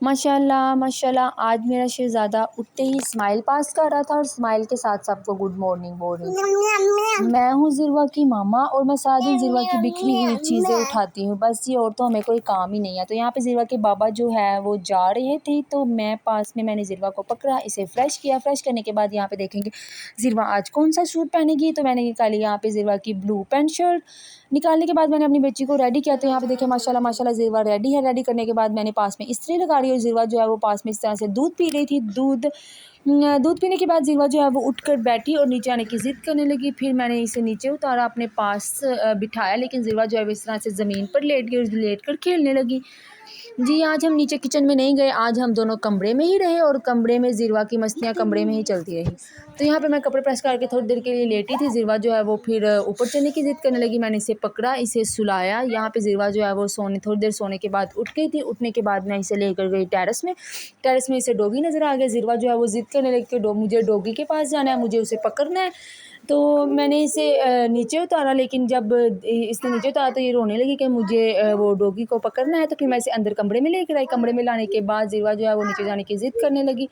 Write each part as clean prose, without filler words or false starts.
माशाल्लाह माशाल्लाह, आज मेरा शहज़ादा उठते ही स्माइल पास कर रहा था और स्माइल के साथ सबको गुड मॉर्निंग बोल रही थी। मैं हूँ ज़िरवा की मामा और मैं सारा दिन ज़िरवा की बिखरी हुई चीज़ें उठाती हूँ, बस ये और तो हमें कोई काम ही नहीं है। तो यहाँ पे ज़िरवा के बाबा जो है वो जा रहे थे, तो मैं पास में मैंने ज़िरवा को पकड़ा, इसे फ़्रेश किया। फ़्रेश करने के बाद यहाँ पे देखेंगे ज़िरवा आज कौन सा सूट पहनेगी, तो मैंने निकाली यहाँ पे ज़िरवा की ब्लू पैंट शर्ट। निकालने के बाद मैंने अपनी बच्ची को रेडी किया, तो यहाँ पे देखें माशाल्लाह माशाल्लाह ज़िरवा रेडी है। रेडी करने के बाद मैंने पास में इस्त्री लगा रही और ज़िरवा जो है वो पास में इस तरह से दूध पी रही थी। दूध पीने के बाद ज़िरवा जो है वो उठकर बैठी और नीचे आने की ज़िद करने लगी। फिर मैंने इसे नीचे उतारा, अपने पास बिठाया, लेकिन ज़िरवा जो है वो इस तरह से ज़मीन पर लेट गई और लेट कर खेलने लगी। जी, आज हम नीचे किचन में नहीं गए, आज हम दोनों कमरे में ही रहे और कमरे में ज़िरवा की मस्तियाँ कमरे में ही चलती रही। तो यहाँ पे मैं कपड़े प्रेस करके थोड़ी देर के लिए लेटी थी। ज़िरवा जो है वो फिर ऊपर चढ़ने की ज़िद करने लगी। मैंने इसे पकड़ा, इसे सुलाया। यहाँ पे ज़िरवा जो है वो थोड़ी देर सोने के बाद उठ गई थी। उठने के बाद मैं इसे लेकर गई टेरेस में। टेरेस में इसे डॉगी नज़र आ गया। ज़िरवा जो है वो ज़िद करने लगी कि मुझे डॉगी के पास जाना है, मुझे उसे पकड़ना है। तो मैंने इसे नीचे उतारा, लेकिन जब इसने नीचे उतारा तो ये रोने लगी कि मुझे वो डॉगी को पकड़ना है। तो फिर मैं इसे अंदर कमरे में लेकर आई। कमरे में लाने के बाद ज़िरवा जो है वो नीचे जाने की ज़िद करने लगी।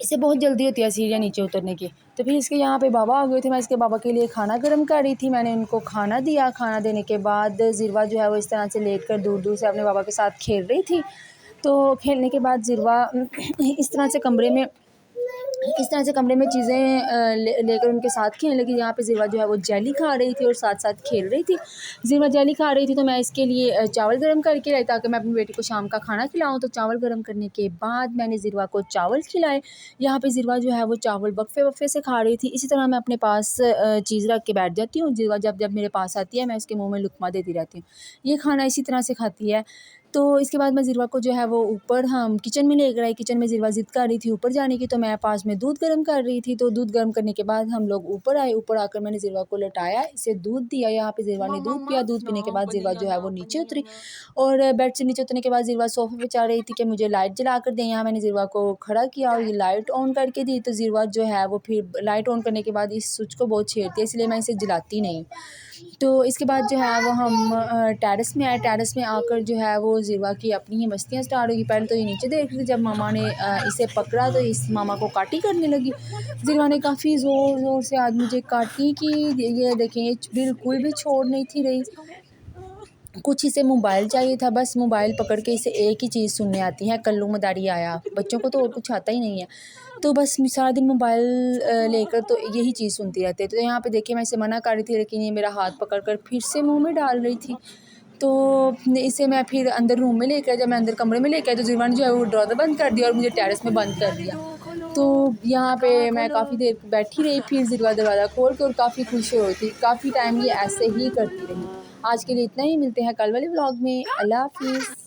इसे बहुत जल्दी होती है सीढ़ियाँ नीचे उतरने की। तो फिर इसके यहाँ पे बाबा आ गए थे। मैं इसके बाबा के लिए खाना गर्म कर रही थी। मैंने उनको खाना दिया। खाना देने के बाद ज़िरवा जो है वो इस तरह से लेट कर दूर दूर से अपने बाबा के साथ खेल रही थी। तो खेलने के बाद ज़िरवा इस तरह से कमरे में चीज़ें लेकर उनके साथ खेलने लगी। यहाँ पे ज़िरवा जो है वो जेली खा रही थी और साथ साथ खेल रही थी। ज़िरवा जेली खा रही थी तो मैं इसके लिए चावल गर्म करके लाई ताकि मैं अपनी बेटी को शाम का खाना खिलाऊँ। तो चावल गर्म करने के बाद मैंने ज़िरवा को चावल खिलाए। यहाँ पे ज़िरवा जो है वो चावल वक्फे वक्फे से खा रही थी। इसी तरह मैं अपने पास चीज़ रख के बैठ जाती हूँ। ज़िरवा जब जब मेरे पास आती है मैं उसके मुँह में लुक़मा देती रहती हूँ। ये खाना इसी तरह से खाती है। तो इसके बाद मैं ज़िरवा को जो है वो ऊपर हम किचन में लेकर आई। किचन में ज़िरवा ज़िद कर रही थी ऊपर जाने की, तो मैं पास में दूध गर्म कर रही थी। तो दूध गर्म करने के बाद हम लोग ऊपर आए। ऊपर आकर मैंने ज़िरवा को लटाया, इसे दूध दिया। यहाँ पे ज़िरवा ने दूध पिया। दूध पीने के बाद ज़िरवा जो है वो नीचे उतरी और बेड से नीचे उतरने के बाद ज़िरवा सोफ़े पे चढ़ रही थी कि मुझे लाइट जला कर दें। यहाँ मैंने ज़िरवा को खड़ा किया और ये लाइट ऑन करके दी। तो ज़िरवा जो है वो फिर लाइट ऑन करने के बाद इस स्विच को बहुत छेड़ती है, इसलिए मैं इसे जलाती नहीं। तो इसके बाद जो है वो हम टेरेस में आए। टेरेस में आकर जो है वो ज़िरवा की अपनी ही मस्तियाँ स्टार्ट हुई। पहले तो ये नीचे देख रही थी, जब मामा ने इसे पकड़ा तो इस मामा को काटी करने लगी। ज़िरवा ने काफ़ी ज़ोर ज़ोर से आज मुझे काटी कि ये देखें ये बिल्कुल भी छोड़ नहीं थी रही। कुछ इसे मोबाइल चाहिए था, बस मोबाइल पकड़ के इसे एक ही चीज़ सुनने आती है, कल्लू मदारी आया। बच्चों को तो और कुछ आता ही नहीं है, तो बस सारा दिन मोबाइल लेकर तो यही चीज़ सुनती रहती है। तो यहाँ पे देखिए मैं इसे मना कर रही थी, लेकिन ये मेरा हाथ पकड़ कर फिर से मुँह में डाल रही थी। तो इसे मैं फिर अंदर रूम में लेकर, जब मैं अंदर कमरे में लेकर आई तो ज़िरवा ने जो है वो दरवाज़ा बंद कर दिया और मुझे टेरेस में बंद कर दिया। तो यहाँ पे मैं काफ़ी देर बैठी रही, फिर ज़िरवा दरवाज़ा खोल के और काफ़ी खुश हो रही थी। काफ़ी टाइम ये ऐसे ही करती रही। आज के लिए इतना ही, मिलते हैं कल वाले व्लॉग में। अल्लाह हाफ़िज़।